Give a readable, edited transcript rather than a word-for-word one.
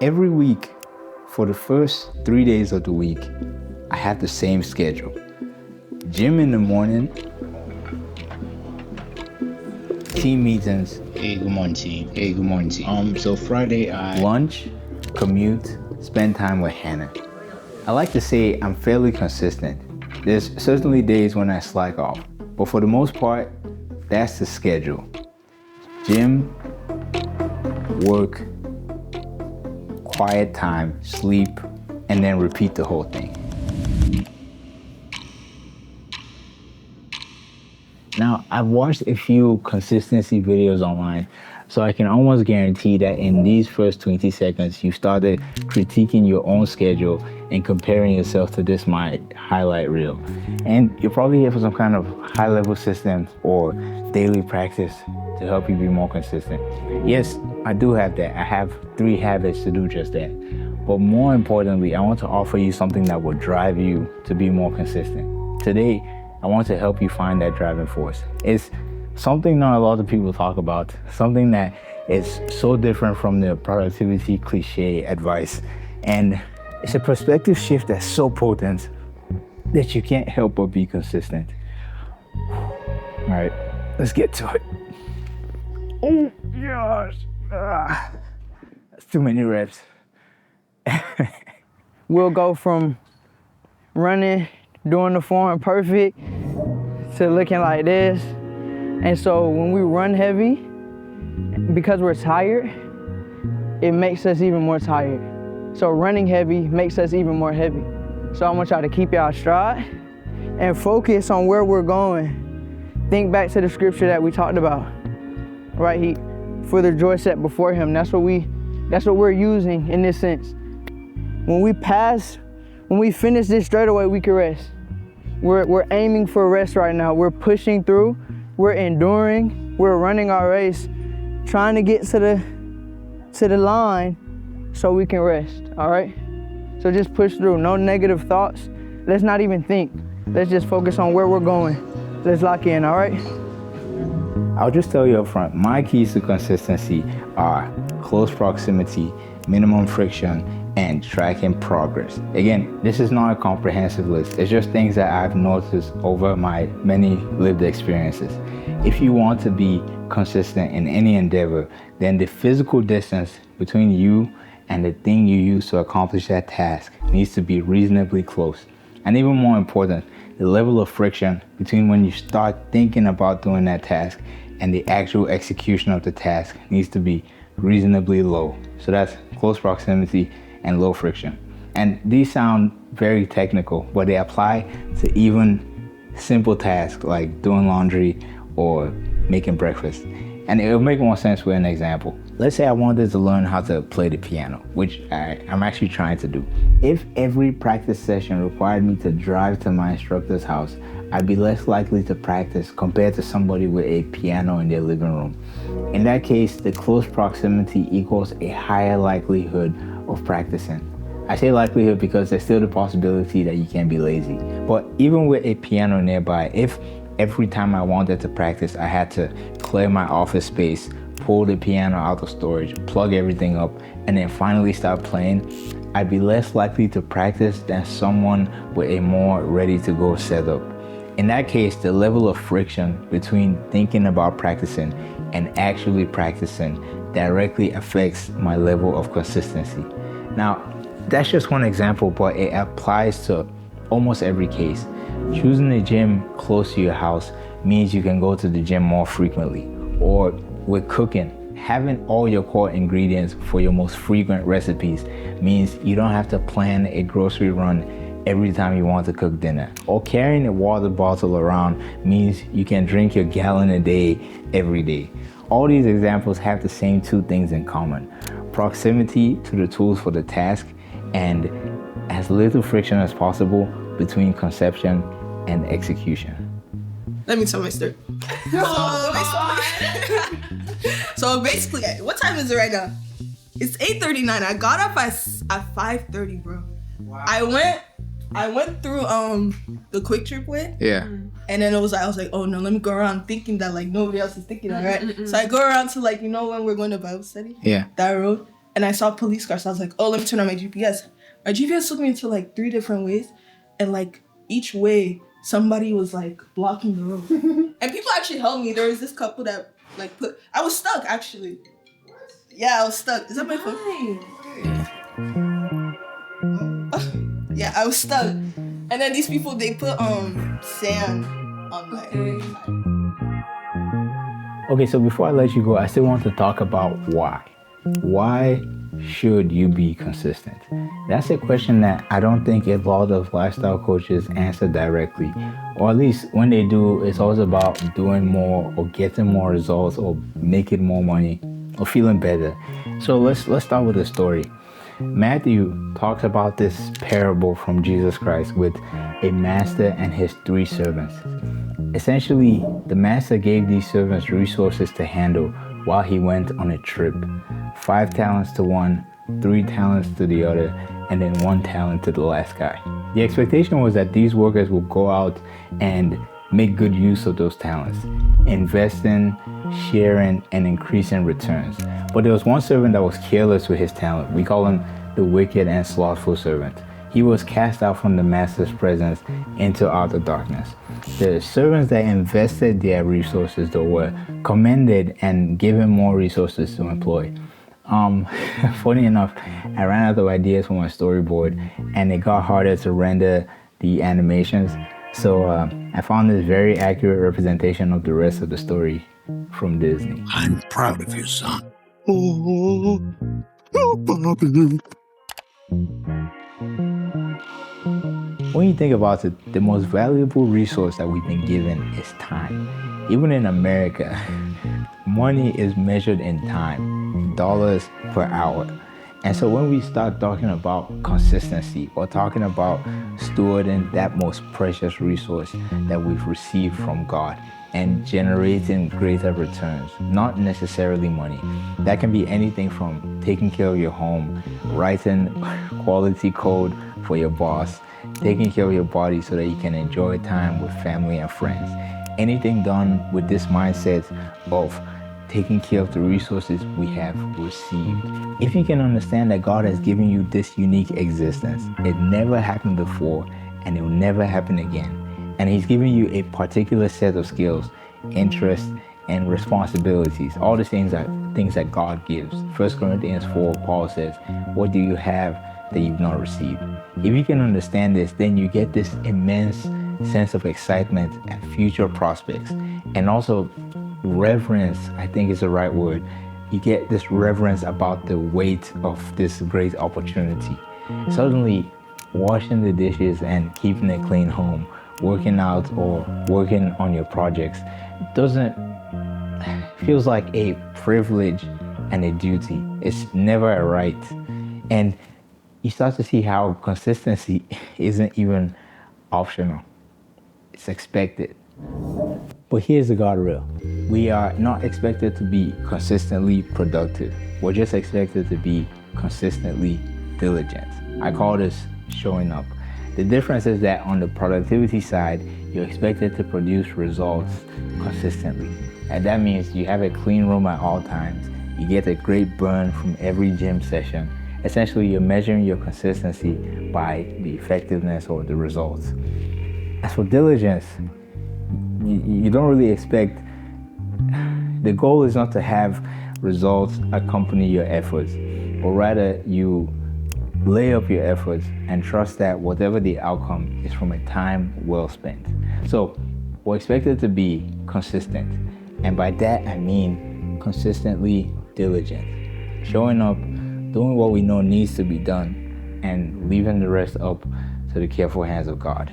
Every week, for the first 3 days of the week, I have the same schedule. Gym in the morning, team meetings. Hey, good morning, team. Hey, good morning, team. So Friday, lunch, commute, spend time with Hannah. I like to say I'm fairly consistent. There's certainly days when I slack off, but for the most part, that's the schedule. Gym, work, quiet time, sleep, and then repeat the whole thing. Now, I've watched a few consistency videos online, so I can almost guarantee that in these first 20 seconds, you started critiquing your own schedule and comparing yourself to this my highlight reel. And you're probably here for some kind of high-level system or daily practice to help you be more consistent. Yes, I do have that. I have 3 habits to do just that. But more importantly, I want to offer you something that will drive you to be more consistent. Today, I want to help you find that driving force. It's something not a lot of people talk about, something that is so different from the productivity cliche advice. And it's a perspective shift that's so potent that you can't help but be consistent. All right, let's get to it. Oh, gosh. That's too many reps. We'll go from running, doing the form perfect, to looking like this. And so when we run heavy, because we're tired, it makes us even more tired. So running heavy makes us even more heavy. So I want y'all to keep y'all stride and focus on where we're going. Think back to the scripture that we talked about, right? For the joy set before him. That's what we're using in this sense. When we finish this straight away, we can rest. We're aiming for rest right now. We're pushing through, we're enduring, we're running our race, trying to get to the line so we can rest, all right? So just push through, no negative thoughts. Let's not even think. Let's just focus on where we're going. Let's lock in, all right? I'll just tell you up front, my keys to consistency are close proximity, minimum friction, and tracking progress. Again, this is not a comprehensive list. It's just things that I've noticed over my many lived experiences. If you want to be consistent in any endeavor, then the physical distance between you and the thing you use to accomplish that task needs to be reasonably close. And even more important, the level of friction between when you start thinking about doing that task and the actual execution of the task needs to be reasonably low. So that's close proximity and low friction. And these sound very technical, but they apply to even simple tasks like doing laundry or making breakfast. And it'll make more sense with an example. Let's say I wanted to learn how to play the piano, which I'm actually trying to do. If every practice session required me to drive to my instructor's house, I'd be less likely to practice compared to somebody with a piano in their living room. In that case, the close proximity equals a higher likelihood of practicing. I say likelihood because there's still the possibility that you can be lazy. But even with a piano nearby, if every time I wanted to practice, I had to clear my office space, pull the piano out of storage, plug everything up, and then finally start playing, I'd be less likely to practice than someone with a more ready-to-go setup. In that case, the level of friction between thinking about practicing and actually practicing directly affects my level of consistency. Now, that's just one example, but it applies to almost every case. Choosing a gym close to your house means you can go to the gym more frequently. Or with cooking, having all your core ingredients for your most frequent recipes means you don't have to plan a grocery run every time you want to cook dinner. Or carrying a water bottle around means you can drink your gallon a day every day. All these examples have the same 2 things in common: proximity to the tools for the task and as little friction as possible between conception and execution. Let me tell my story. So basically, what time is it right now? It's 8:39. I got up at 5:30, bro. Wow. I went through the quick trip way. Yeah. And then I was like, oh no, let me go around thinking that like nobody else is thinking that, right? So I go around to like, you know when we're going to Bible study? Yeah. That road. and I saw police cars. So I was like, oh, let me turn on my GPS. My GPS took me to like 3 different ways, and like each way somebody was like blocking the road. And people actually helped me. There was this couple that like I was stuck actually. Yeah, I was stuck. Is that my phone? Yeah, I was stuck. And then these people, they put sand on my side. Okay, so before I let you go, I still want to talk about why. Why should you be consistent? That's a question that I don't think a lot of lifestyle coaches answer directly. Or at least when they do, it's always about doing more or getting more results or making more money or feeling better. So let's start with a story. Matthew talks about this parable from Jesus Christ with a master and his 3 servants. Essentially, the master gave these servants resources to handle while he went on a trip. 5 talents to one, 3 talents to the other, and then 1 talent to the last guy. The expectation was that these workers would go out and make good use of those talents, investing, sharing, and increasing returns. But there was one servant that was careless with his talent. We call him the wicked and slothful servant. He was cast out from the master's presence into outer darkness. The servants that invested their resources though were commended and given more resources to employ. Funny enough, I ran out of ideas for my storyboard and it got harder to render the animations. So I found this very accurate representation of the rest of the story from Disney. I'm proud of you, son. Oh, Bobby. When you think about it, the most valuable resource that we've been given is time. Even in America, money is measured in time, dollars per hour. And so when we start talking about consistency or talking about stewarding that most precious resource that we've received from God and generating greater returns, not necessarily money. That can be anything from taking care of your home, writing quality code for your boss, taking care of your body so that you can enjoy time with family and friends. Anything done with this mindset of taking care of the resources we have received. If you can understand that God has given you this unique existence, it never happened before and it will never happen again. And He's giving you a particular set of skills, interests, and responsibilities. All the things that God gives. 1 Corinthians 4, Paul says, what do you have that you've not received? If you can understand this, then you get this immense sense of excitement and future prospects. And also reverence, I think is the right word. You get this reverence about the weight of this great opportunity. Suddenly, washing the dishes and keeping a clean home, working out or working on your projects feels like a privilege and a duty. It's never a right. And you start to see how consistency isn't even optional. It's expected. But here's the guardrail. We are not expected to be consistently productive. We're just expected to be consistently diligent. I call this showing up. The difference is that on the productivity side, you're expected to produce results consistently. And that means you have a clean room at all times. You get a great burn from every gym session. Essentially, you're measuring your consistency by the effectiveness or the results. As for diligence, you don't really expect, the goal is not to have results accompany your efforts, but rather you lay up your efforts and trust that whatever the outcome is from a time well spent. So we're expected to be consistent. And by that, I mean consistently diligent. Showing up, doing what we know needs to be done, and leaving the rest up to the careful hands of God.